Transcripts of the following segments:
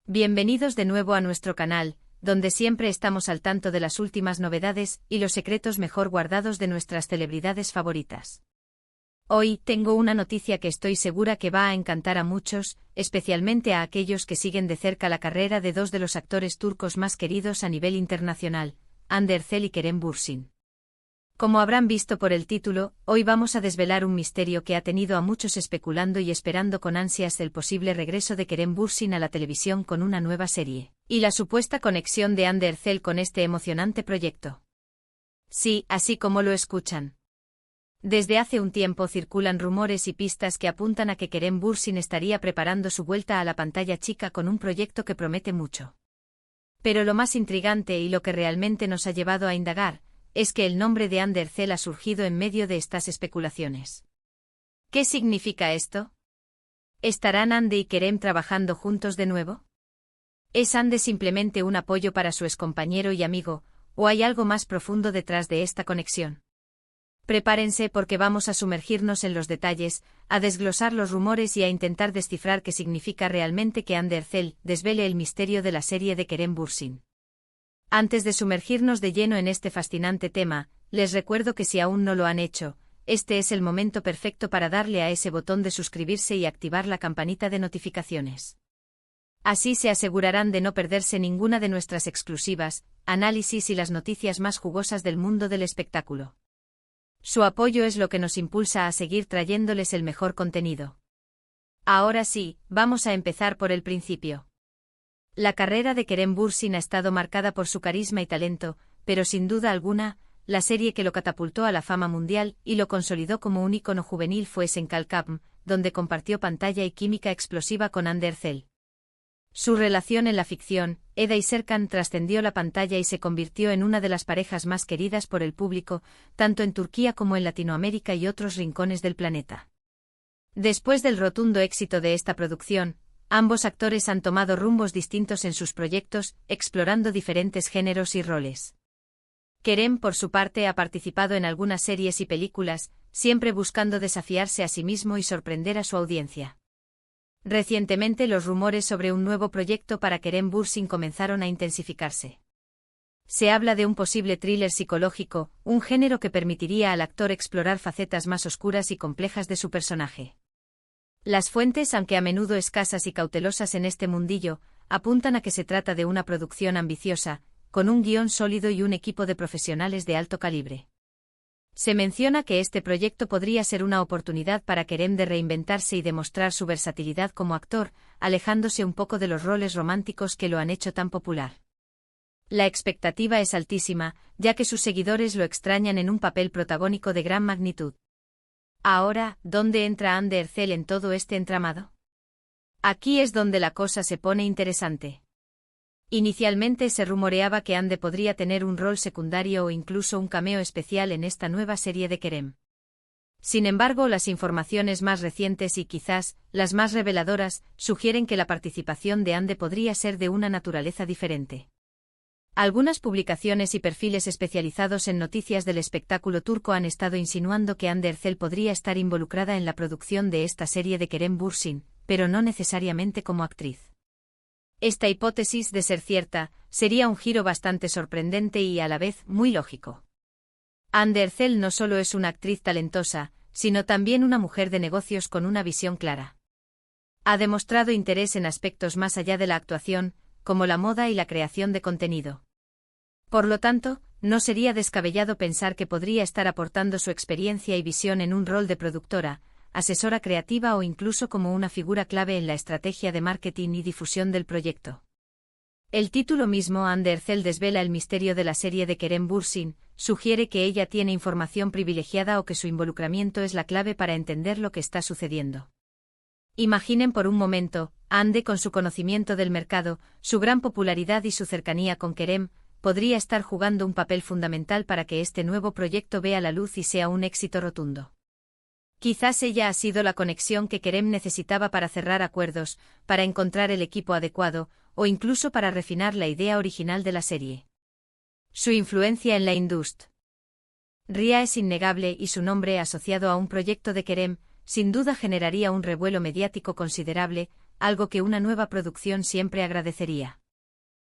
Bienvenidos de nuevo a nuestro canal, donde siempre estamos al tanto de las últimas novedades y los secretos mejor guardados de nuestras celebridades favoritas. Hoy tengo una noticia que estoy segura que va a encantar a muchos, especialmente a aquellos que siguen de cerca la carrera de dos de los actores turcos más queridos a nivel internacional, Hande Erçel y Kerem Bürsin. Como habrán visto por el título, hoy vamos a desvelar un misterio que ha tenido a muchos especulando y esperando con ansias el posible regreso de Kerem Bürsin a la televisión con una nueva serie, y la supuesta conexión de Hande Erçel con este emocionante proyecto. Sí, así como lo escuchan. Desde hace un tiempo circulan rumores y pistas que apuntan a que Kerem Bürsin estaría preparando su vuelta a la pantalla chica con un proyecto que promete mucho. Pero lo más intrigante y lo que realmente nos ha llevado a indagar, es que el nombre de Hande Erçel ha surgido en medio de estas especulaciones. ¿Qué significa esto? ¿Estarán Hande y Kerem trabajando juntos de nuevo? ¿Es Hande simplemente un apoyo para su excompañero y amigo, o hay algo más profundo detrás de esta conexión? Prepárense porque vamos a sumergirnos en los detalles, a desglosar los rumores y a intentar descifrar qué significa realmente que Hande Erçel desvele el misterio de la serie de Kerem Bürsin. Antes de sumergirnos de lleno en este fascinante tema, les recuerdo que si aún no lo han hecho, este es el momento perfecto para darle a ese botón de suscribirse y activar la campanita de notificaciones. Así se asegurarán de no perderse ninguna de nuestras exclusivas, análisis y las noticias más jugosas del mundo del espectáculo. Su apoyo es lo que nos impulsa a seguir trayéndoles el mejor contenido. Ahora sí, vamos a empezar por el principio. La carrera de Kerem Bürsin ha estado marcada por su carisma y talento, pero sin duda alguna, la serie que lo catapultó a la fama mundial y lo consolidó como un ícono juvenil fue Sen Kalkapm, donde compartió pantalla y química explosiva con Hande Erçel. Su relación en la ficción, Eda y Serkan, trascendió la pantalla y se convirtió en una de las parejas más queridas por el público, tanto en Turquía como en Latinoamérica y otros rincones del planeta. Después del rotundo éxito de esta producción, ambos actores han tomado rumbos distintos en sus proyectos, explorando diferentes géneros y roles. Kerem, por su parte, ha participado en algunas series y películas, siempre buscando desafiarse a sí mismo y sorprender a su audiencia. Recientemente los rumores sobre un nuevo proyecto para Kerem Bürsin comenzaron a intensificarse. Se habla de un posible thriller psicológico, un género que permitiría al actor explorar facetas más oscuras y complejas de su personaje. Las fuentes, aunque a menudo escasas y cautelosas en este mundillo, apuntan a que se trata de una producción ambiciosa, con un guión sólido y un equipo de profesionales de alto calibre. Se menciona que este proyecto podría ser una oportunidad para Kerem de reinventarse y demostrar su versatilidad como actor, alejándose un poco de los roles románticos que lo han hecho tan popular. La expectativa es altísima, ya que sus seguidores lo extrañan en un papel protagónico de gran magnitud. Ahora, ¿dónde entra Hande Erçel en todo este entramado? Aquí es donde la cosa se pone interesante. Inicialmente se rumoreaba que Hande podría tener un rol secundario o incluso un cameo especial en esta nueva serie de Kerem. Sin embargo, las informaciones más recientes y quizás las más reveladoras sugieren que la participación de Hande podría ser de una naturaleza diferente. Algunas publicaciones y perfiles especializados en noticias del espectáculo turco han estado insinuando que Hande Erçel podría estar involucrada en la producción de esta serie de Kerem Bürsin, pero no necesariamente como actriz. Esta hipótesis, de ser cierta, sería un giro bastante sorprendente y a la vez muy lógico. Hande Erçel no solo es una actriz talentosa, sino también una mujer de negocios con una visión clara. Ha demostrado interés en aspectos más allá de la actuación, como la moda y la creación de contenido. Por lo tanto, no sería descabellado pensar que podría estar aportando su experiencia y visión en un rol de productora, asesora creativa o incluso como una figura clave en la estrategia de marketing y difusión del proyecto. El título mismo, Hande Erçel desvela el misterio de la serie de Kerem Bürsin, sugiere que ella tiene información privilegiada o que su involucramiento es la clave para entender lo que está sucediendo. Imaginen por un momento, Hande, con su conocimiento del mercado, su gran popularidad y su cercanía con Kerem, podría estar jugando un papel fundamental para que este nuevo proyecto vea la luz y sea un éxito rotundo. Quizás ella ha sido la conexión que Kerem necesitaba para cerrar acuerdos, para encontrar el equipo adecuado, o incluso para refinar la idea original de la serie. Su influencia en la industria es innegable y su nombre asociado a un proyecto de Kerem, sin duda generaría un revuelo mediático considerable, algo que una nueva producción siempre agradecería.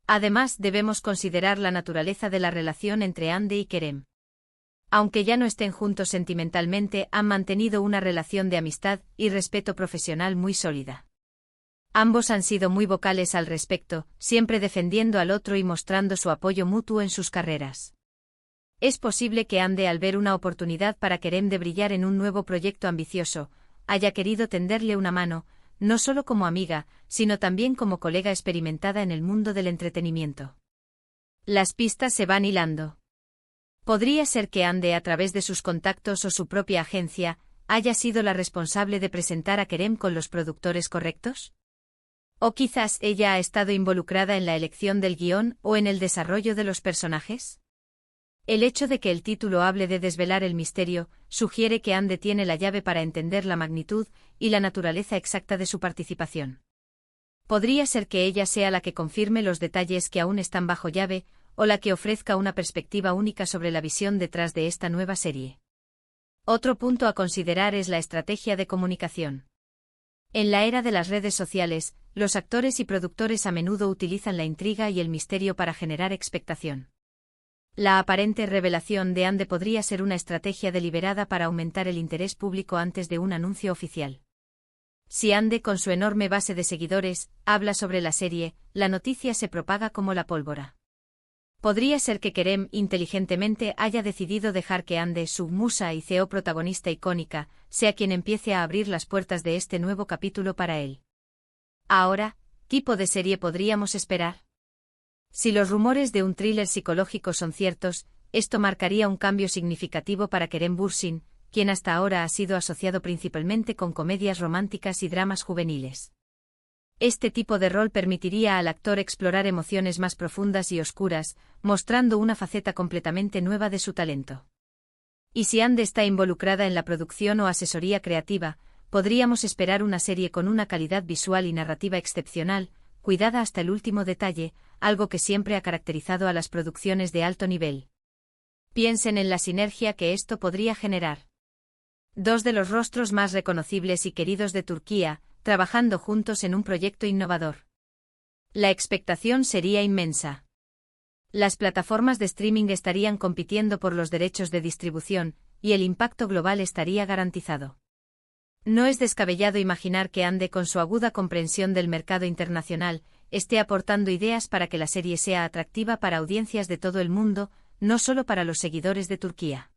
Además, debemos considerar la naturaleza de la relación entre Ande y Kerem. Aunque ya no estén juntos sentimentalmente, han mantenido una relación de amistad y respeto profesional muy sólida. Ambos han sido muy vocales al respecto, siempre defendiendo al otro y mostrando su apoyo mutuo en sus carreras. Es posible que Ande, al ver una oportunidad para Kerem de brillar en un nuevo proyecto ambicioso, haya querido tenderle una mano, no solo como amiga, sino también como colega experimentada en el mundo del entretenimiento. Las pistas se van hilando. Podría ser que Ande, a través de sus contactos o su propia agencia, haya sido la responsable de presentar a Kerem con los productores correctos. O quizás ella ha estado involucrada en la elección del guión o en el desarrollo de los personajes. El hecho de que el título hable de desvelar el misterio sugiere que Ande tiene la llave para entender la magnitud y la naturaleza exacta de su participación. Podría ser que ella sea la que confirme los detalles que aún están bajo llave, o la que ofrezca una perspectiva única sobre la visión detrás de esta nueva serie. Otro punto a considerar es la estrategia de comunicación. En la era de las redes sociales, los actores y productores a menudo utilizan la intriga y el misterio para generar expectación. La aparente revelación de Ande podría ser una estrategia deliberada para aumentar el interés público antes de un anuncio oficial. Si Ande, con su enorme base de seguidores, habla sobre la serie, la noticia se propaga como la pólvora. Podría ser que Kerem, inteligentemente, haya decidido dejar que Ande, su musa y CEO protagonista icónica, sea quien empiece a abrir las puertas de este nuevo capítulo para él. Ahora, ¿qué tipo de serie podríamos esperar? Si los rumores de un thriller psicológico son ciertos, esto marcaría un cambio significativo para Kerem Bürsin, quien hasta ahora ha sido asociado principalmente con comedias románticas y dramas juveniles. Este tipo de rol permitiría al actor explorar emociones más profundas y oscuras, mostrando una faceta completamente nueva de su talento. Y si Ande está involucrada en la producción o asesoría creativa, podríamos esperar una serie con una calidad visual y narrativa excepcional, cuidada hasta el último detalle, algo que siempre ha caracterizado a las producciones de alto nivel. Piensen en la sinergia que esto podría generar. Dos de los rostros más reconocibles y queridos de Turquía, trabajando juntos en un proyecto innovador. La expectación sería inmensa. Las plataformas de streaming estarían compitiendo por los derechos de distribución, y el impacto global estaría garantizado. No es descabellado imaginar que Ande, con su aguda comprensión del mercado internacional, esté aportando ideas para que la serie sea atractiva para audiencias de todo el mundo, no solo para los seguidores de Turquía.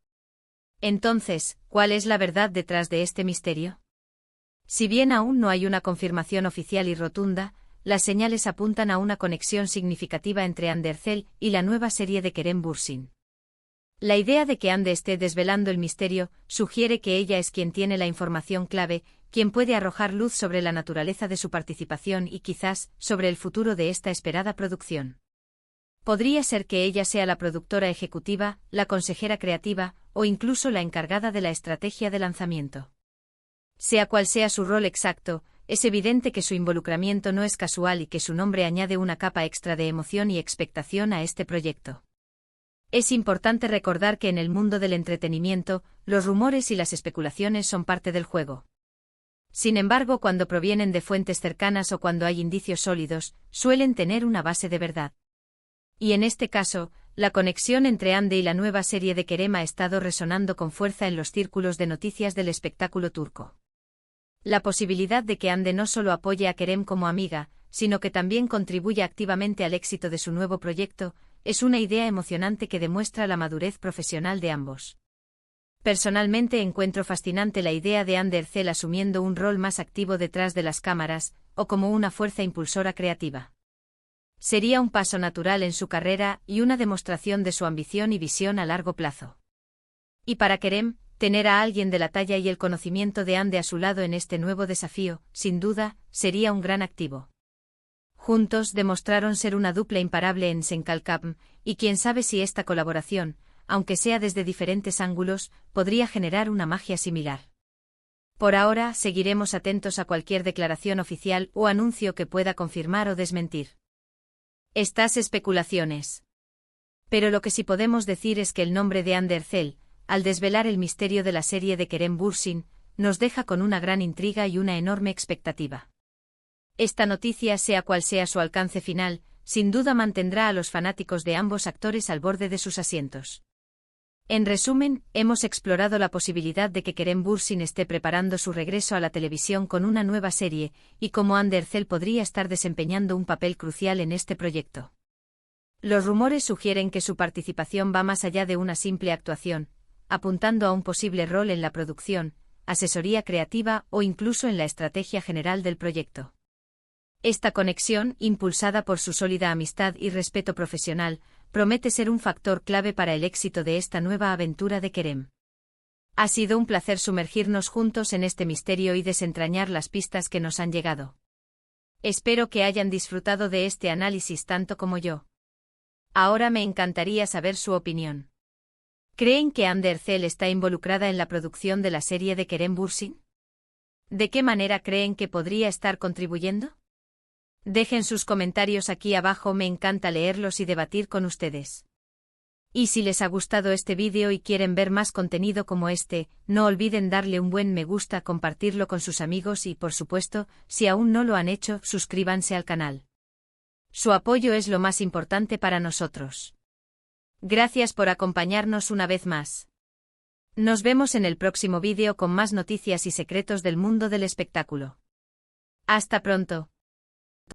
Entonces, ¿cuál es la verdad detrás de este misterio? Si bien aún no hay una confirmación oficial y rotunda, las señales apuntan a una conexión significativa entre Ande Erçel y la nueva serie de Kerem Bürsin. La idea de que Ande esté desvelando el misterio sugiere que ella es quien tiene la información clave, quien puede arrojar luz sobre la naturaleza de su participación y quizás sobre el futuro de esta esperada producción. Podría ser que ella sea la productora ejecutiva, la consejera creativa, o incluso la encargada de la estrategia de lanzamiento. Sea cual sea su rol exacto, es evidente que su involucramiento no es casual y que su nombre añade una capa extra de emoción y expectación a este proyecto. Es importante recordar que en el mundo del entretenimiento, los rumores y las especulaciones son parte del juego. Sin embargo, cuando provienen de fuentes cercanas o cuando hay indicios sólidos, suelen tener una base de verdad. Y en este caso, la conexión entre Ande y la nueva serie de Kerem ha estado resonando con fuerza en los círculos de noticias del espectáculo turco. La posibilidad de que Ande no solo apoye a Kerem como amiga, sino que también contribuya activamente al éxito de su nuevo proyecto, es una idea emocionante que demuestra la madurez profesional de ambos. Personalmente encuentro fascinante la idea de Ande Erçel asumiendo un rol más activo detrás de las cámaras, o como una fuerza impulsora creativa. Sería un paso natural en su carrera y una demostración de su ambición y visión a largo plazo. Y para Kerem, tener a alguien de la talla y el conocimiento de Ande a su lado en este nuevo desafío, sin duda, sería un gran activo. Juntos demostraron ser una dupla imparable en Senkalkapm, y quién sabe si esta colaboración, aunque sea desde diferentes ángulos, podría generar una magia similar. Por ahora, seguiremos atentos a cualquier declaración oficial o anuncio que pueda confirmar o desmentir estas especulaciones. Pero lo que sí podemos decir es que el nombre de Ande Erçel, al desvelar el misterio de la serie de Kerem Bürsin, nos deja con una gran intriga y una enorme expectativa. Esta noticia, sea cual sea su alcance final, sin duda mantendrá a los fanáticos de ambos actores al borde de sus asientos. En resumen, hemos explorado la posibilidad de que Kerem Bürsin esté preparando su regreso a la televisión con una nueva serie, y cómo Hande Erçel podría estar desempeñando un papel crucial en este proyecto. Los rumores sugieren que su participación va más allá de una simple actuación, apuntando a un posible rol en la producción, asesoría creativa o incluso en la estrategia general del proyecto. Esta conexión, impulsada por su sólida amistad y respeto profesional, promete ser un factor clave para el éxito de esta nueva aventura de Kerem. Ha sido un placer sumergirnos juntos en este misterio y desentrañar las pistas que nos han llegado. Espero que hayan disfrutado de este análisis tanto como yo. Ahora me encantaría saber su opinión. ¿Creen que Hande Erçel está involucrada en la producción de la serie de Kerem Bürsin? ¿De qué manera creen que podría estar contribuyendo? Dejen sus comentarios aquí abajo, me encanta leerlos y debatir con ustedes. Y si les ha gustado este vídeo y quieren ver más contenido como este, no olviden darle un buen me gusta, compartirlo con sus amigos y, por supuesto, si aún no lo han hecho, suscríbanse al canal. Su apoyo es lo más importante para nosotros. Gracias por acompañarnos una vez más. Nos vemos en el próximo vídeo con más noticias y secretos del mundo del espectáculo. Hasta pronto.